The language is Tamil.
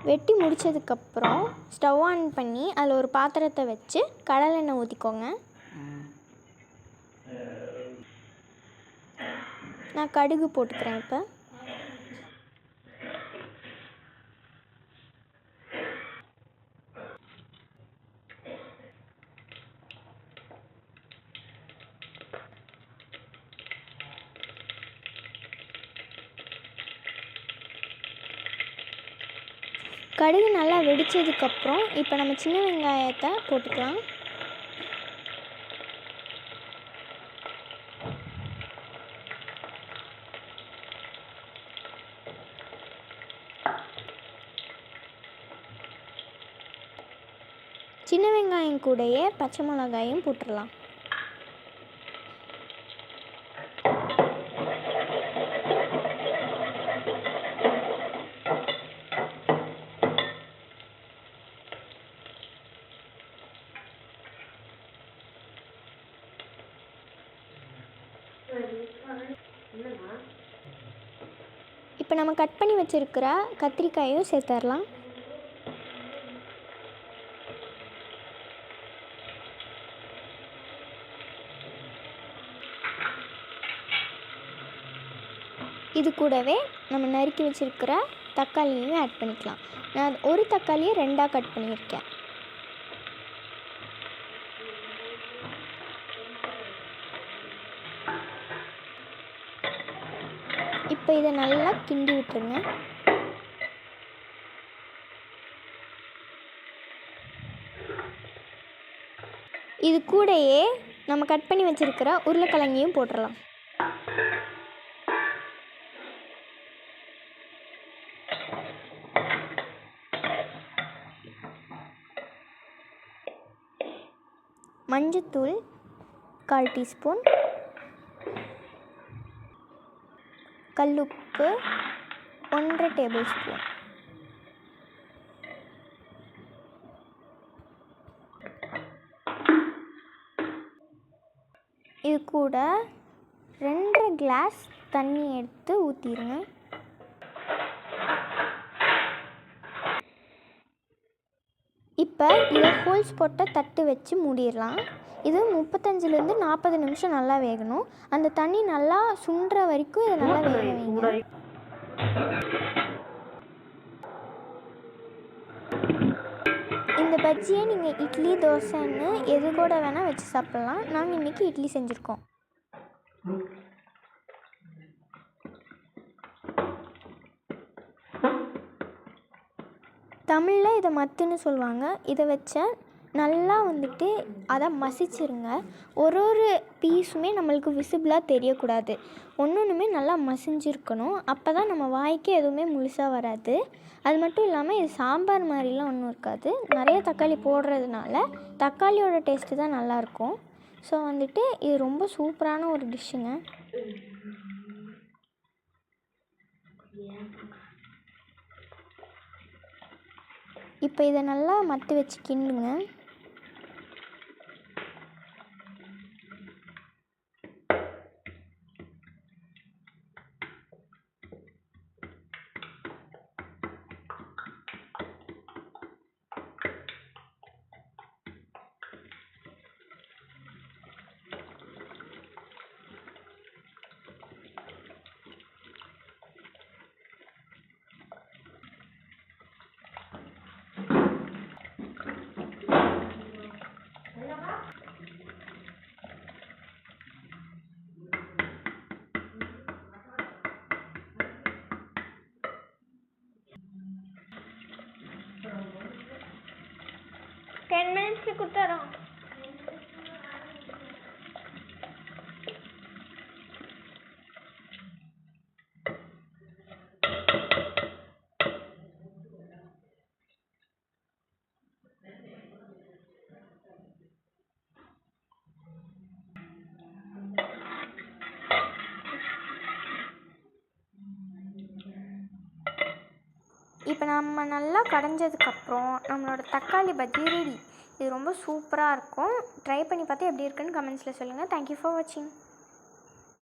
வெட்டி முடித்ததுக்கப்புறம் ஸ்டவ் ஆன் பண்ணி அதில் ஒரு பாத்திரத்தை வச்சு கடலெண்ணெய் ஊற்றிக்கோங்க. நான் கடுகு போட்டுக்கிறேன். இப்போ கடுகு நல்லா வெடித்ததுக்கப்புறம் இப்போ நம்ம சின்ன வெங்காயத்தை போட்டுக்கலாம். சின்ன வெங்காயம் கூடயே பச்சை மிளகாயும் போட்டுடலாம். இப்போ நம்ம கட் பண்ணி வச்சுருக்கிற கத்திரிக்காயும் சேர்த்துடலாம். இது கூடவே நம்ம நறுக்கி வச்சுருக்கிற தக்காளியையும் ஆட் பண்ணிக்கலாம். நான் ஒரு தக்காளியை 2ஆக கட் பண்ணியிருக்கேன். இப்போ இதை நல்லா கிண்டி விட்டுருங்க. இது கூடயே நம்ம கட் பண்ணி வச்சுருக்கிற உருளைக்கிழங்கையும் போட்டுடலாம். மஞ்சத்தூள் 1/4 டீஸ்பூன், கல்லுப்பு 1/2 டேபிள் ஸ்பூன், இது கூட 2 கிளாஸ் தண்ணி எடுத்து ஊற்றிடுங்க. இப்போ இதை ஹோல்ஸ் போட்ட தட்டு வச்சு மூடிடலாம். இது 35லேருந்து 40 நிமிஷம் நல்லா வேகணும். அந்த தண்ணி நல்லா சுண்டுற வரைக்கும் இதை நல்லா வேக வைங்க. இந்த பஜ்ஜியை நீங்கள் இட்லி, தோசைன்னு எது கூட வேணால் வச்சு சாப்பிட்லாம். நாங்கள் இன்றைக்கி இட்லி செஞ்சுருக்கோம். தமிழில் இதை மத்துன்னு சொல்லுவாங்க. இதை வச்ச நல்லா அதை மசிச்சிருங்க. ஒரு பீஸுமே நம்மளுக்கு விசிபிளாக தெரியக்கூடாது. ஒன்றுமே நல்லா மசிஞ்சிருக்கணும். அப்போ தான் நம்ம வாய்க்கு எதுவுமே முழுசாக வராது. அது மட்டும் இல்லாமல் இது சாம்பார் மாதிரிலாம் ஒன்றும் இருக்காது. நிறைய தக்காளி போடுறதுனால தக்காளியோட டேஸ்ட்டு தான் நல்லாயிருக்கும். ஸோ இது ரொம்ப சூப்பரான ஒரு டிஷ்ஷுங்க. இப்போ இதை நல்லா மத்து வச்சு கிண்டுங்க. கொடுத்துறோம். இப்போ நம்ம நல்லா கடைஞ்சதுக்கப்புறம் நம்மளோட தக்காளி பஜ்ஜி ரெடி. இது ரொம்ப சூப்பராக இருக்கும். ட்ரை பண்ணி பார்த்து எப்படி இருக்குன்னு கமெண்ட்ஸில் சொல்லுங்கள். தேங்க்யூ ஃபார் வாட்சிங்.